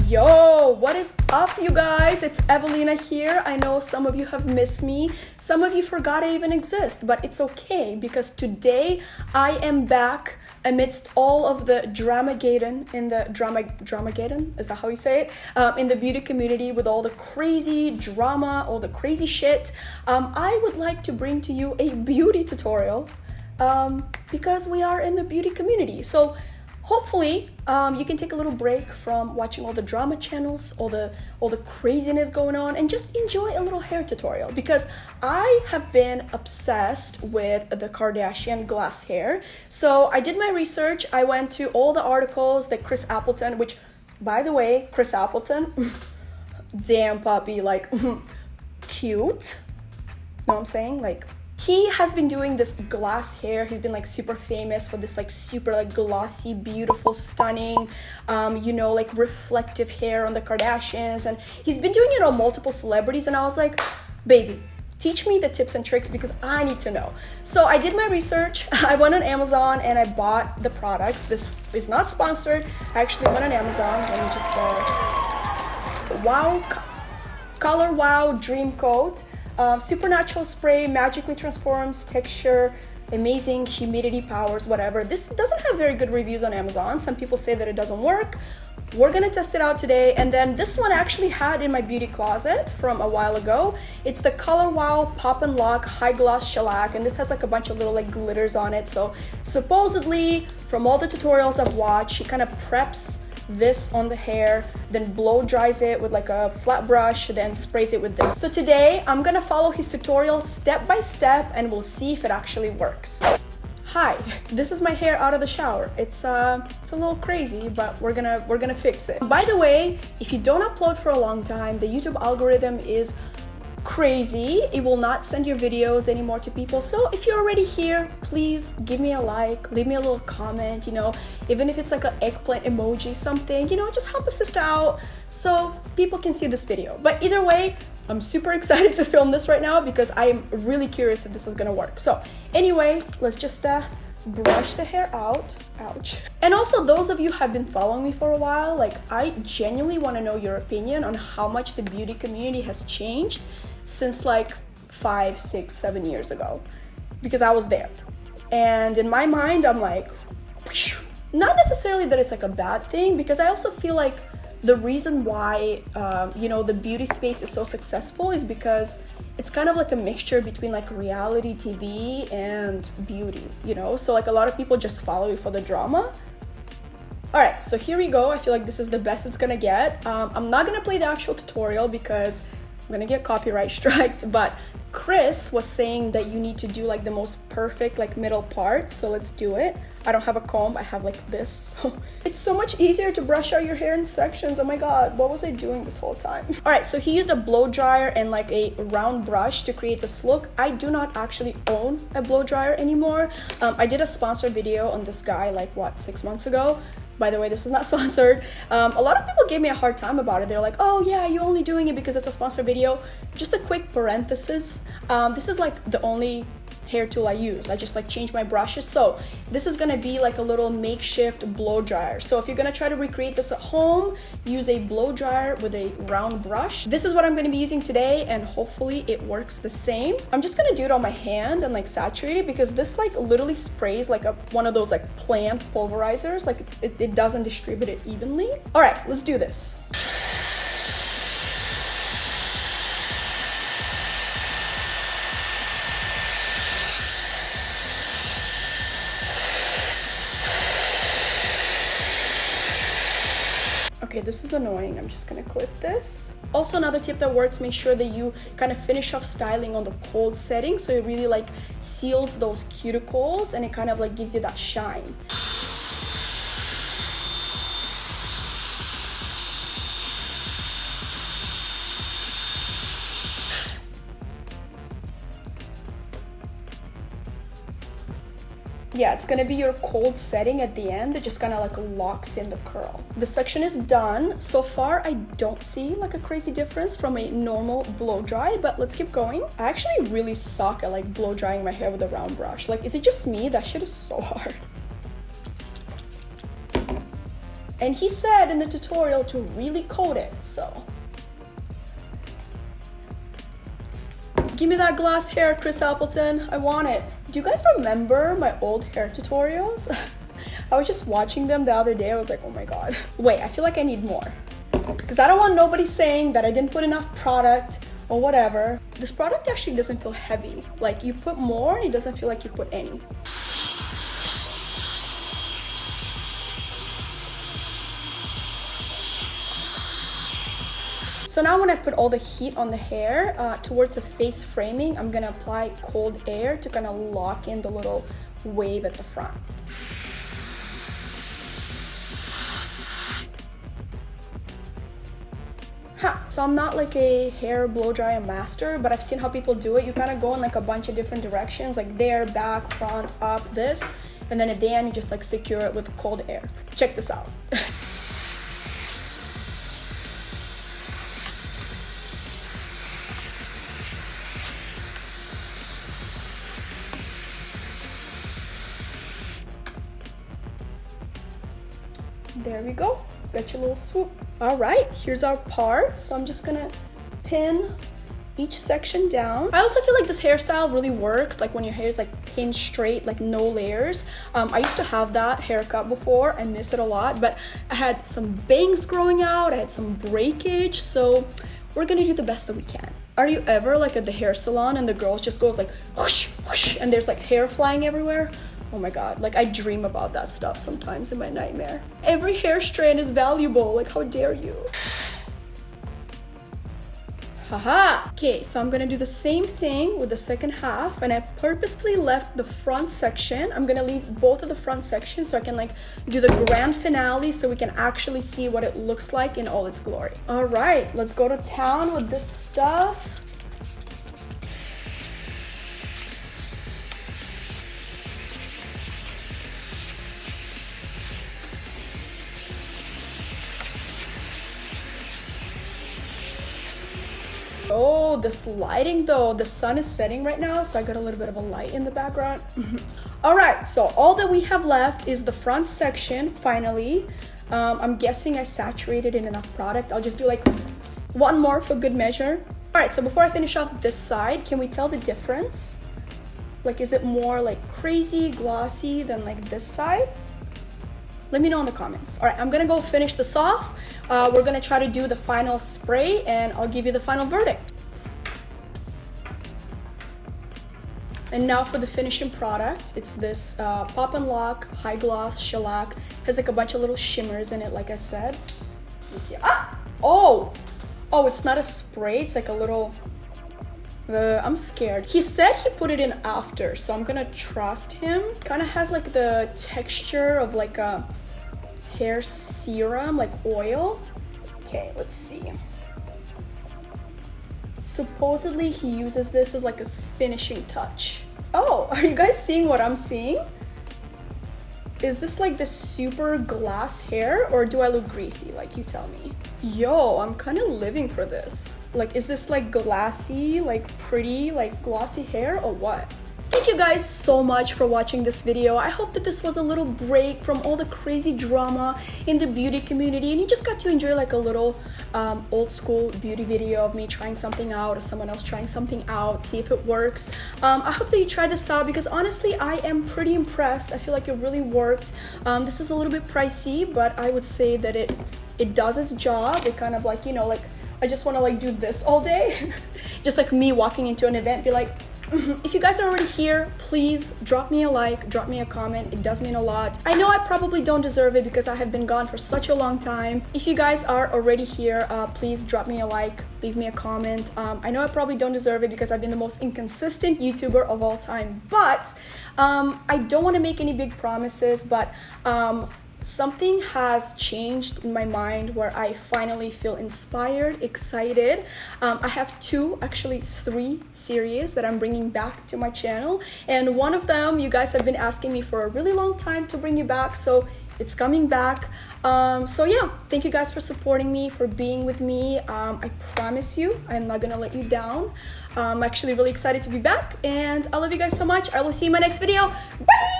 Yo, what is up, you guys? It's Evelina here. I know some of you have missed me. Some of you forgot I even exist, but it's okay because today I am back amidst all of the dramageddon in the dramageddon, is that how you say it? In the beauty community with all the crazy drama, all the crazy shit. I would like to bring to you a beauty tutorial because we are in the beauty community. So hopefully you can take a little break from watching all the drama channels, all the craziness going on, and just enjoy a little hair tutorial because I have been obsessed with the Kardashian glass hair. So I did my research. I went to all the articles that Chris Appleton, which by the way, Chris Appleton, damn puppy, like cute. Know what I'm saying? Like, he has been doing this glass hair. He's been like super famous for this like super like glossy, beautiful, stunning, like reflective hair on the Kardashians. And he's been doing it on multiple celebrities. And I was like, baby, teach me the tips and tricks because I need to know. So I did my research. I went on Amazon and I bought the products. This is not sponsored. I actually went on Amazon. Let me just, Color Wow Dream Coat. Supernatural spray, magically transforms texture, amazing humidity powers, whatever. This doesn't have very good reviews on Amazon. Some people say that it doesn't work. We're gonna test it out today. And then this one I actually had in my beauty closet from a while ago. It's the Color Wow Pop and Lock High Gloss Shellac, and this has like a bunch of little like glitters on it. So supposedly from all the tutorials I've watched, he kind of preps this on the hair, then blow dries it with like a flat brush, then sprays it with this. So today I'm gonna follow his tutorial step by step and we'll see if it actually works. Hi, this is my hair out of the shower. It's a little crazy, but we're gonna fix it. By the way, if you don't upload for a long time, the YouTube algorithm is crazy. It will not send your videos anymore to people. So if you're already here, please give me a like, leave me a little comment, even if it's like an eggplant emoji, something, just help a sister out so people can see this video. But either way, I'm super excited to film this right now because I am really curious if this is gonna work. So anyway, let's just brush the hair out. Ouch. And also, those of you who have been following me for a while, like, I genuinely want to know your opinion on how much the beauty community has changed since like 5, 6, 7 years ago, because I was there. And in my mind, I'm like, not necessarily that it's like a bad thing, because I also feel like the reason why the beauty space is so successful is because it's kind of like a mixture between like reality TV and beauty, so like a lot of people just follow you for the drama. All right, so here we go. I feel like this is the best it's gonna get. I'm not gonna play the actual tutorial because I'm gonna get copyright striked, but Chris was saying that you need to do like the most perfect like middle part, so let's do it. I don't have a comb, I have like this, so it's so much easier to brush out your hair in sections. Oh my god, what was I doing this whole time? All right, so he used a blow dryer and like a round brush to create this look. I do not actually own a blow dryer anymore. I did a sponsored video on this guy like 6 months ago. By the way, this is not sponsored. A lot of people gave me a hard time about it. They're like, oh yeah, you're only doing it because it's a sponsored video. Just a quick parenthesis. This is like the only hair tool I use. I just like change my brushes. So this is gonna be like a little makeshift blow dryer. So if you're gonna try to recreate this at home, use a blow dryer with a round brush. This is what I'm gonna be using today, and hopefully it works the same. I'm just gonna do it on my hand and like saturate it because this like literally sprays like one of those like plant pulverizers. Like it doesn't distribute it evenly. All right, let's do this. Okay, this is annoying. I'm just gonna clip this. Also, another tip that works, make sure that you kind of finish off styling on the cold setting so it really like seals those cuticles and it kind of like gives you that shine. Yeah, it's gonna be your cold setting at the end. It just kind of like locks in the curl. The section is done. So far, I don't see like a crazy difference from a normal blow dry, but let's keep going. I actually really suck at like blow drying my hair with a round brush. Like, is it just me? That shit is so hard. And he said in the tutorial to really coat it, so. Give me that glass hair, Chris Appleton. I want it. Do you guys remember my old hair tutorials? I was just watching them the other day. I was like, oh my God. Wait, I feel like I need more. Because I don't want nobody saying that I didn't put enough product or whatever. This product actually doesn't feel heavy. Like you put more, it doesn't feel like you put any. So now when I put all the heat on the hair towards the face framing, I'm gonna apply cold air to kind of lock in the little wave at the front. So I'm not like a hair blow dryer master, but I've seen how people do it. You kind of go in like a bunch of different directions, like there, back, front, up, this, and then at the end you just like secure it with cold air. Check this out. There we go. Got your little swoop. All right, here's our part. So I'm just gonna pin each section down. I also feel like this hairstyle really works like when your hair is like pinned straight, like no layers. I used to have that haircut before. I miss it a lot, but I had some bangs growing out. I had some breakage. So we're gonna do the best that we can. Are you ever like at the hair salon and the girls just goes like whoosh, whoosh, and there's like hair flying everywhere? Oh my God, like I dream about that stuff sometimes in my nightmare. Every hair strand is valuable, like how dare you? Haha! Okay, so I'm gonna do the same thing with the second half, and I purposefully left the front section. I'm gonna leave both of the front sections so I can like do the grand finale so we can actually see what it looks like in all its glory. All right, let's go to town with this stuff. Oh, this lighting though, the sun is setting right now, so I got a little bit of a light in the background. All right, so all that we have left is the front section, finally. I'm guessing I saturated in enough product. I'll just do like one more for good measure. All right, so before I finish off this side, can we tell the difference? Like, is it more like crazy, glossy than like this side? Let me know in the comments. All right, I'm gonna go finish this off. We're gonna try to do the final spray and I'll give you the final verdict. And now for the finishing product. It's this Pop and Lock High Gloss Shellac. Has like a bunch of little shimmers in it, like I said. Let me see. Ah! Oh, it's not a spray, it's like a little, I'm scared. He said he put it in after, so I'm gonna trust him. Kind of has like the texture of like a hair serum, like oil. Okay, let's see. Supposedly he uses this as like a finishing touch. Oh, are you guys seeing what I'm seeing? Is this like the super glass hair or do I look greasy? Like, you tell me. Yo, I'm kind of living for this. Like, is this like glassy, like pretty, like glossy hair or what? Thank you guys so much for watching this video. I hope that this was a little break from all the crazy drama in the beauty community and you just got to enjoy like a little old school beauty video of me trying something out or someone else trying something out, see if it works. I hope that you try this out because honestly I am pretty impressed. I feel like it really worked. This is a little bit pricey, but I would say that it does its job. It kind of like, you know, like I just want to like do this all day. Just like me walking into an event, be like, if you guys are already here, please drop me a like, drop me a comment. It does mean a lot. I know I probably don't deserve it because I have been gone for such a long time. If you guys are already here, please drop me a like, leave me a comment. I know I probably don't deserve it because I've been the most inconsistent YouTuber of all time, but I don't want to make any big promises, but something has changed in my mind where I finally feel inspired, excited. I have actually three series that I'm bringing back to my channel. And one of them, you guys have been asking me for a really long time to bring you back. So it's coming back. So yeah, thank you guys for supporting me, for being with me. I promise you, I'm not gonna let you down. I'm actually really excited to be back and I love you guys so much. I will see you in my next video. Bye!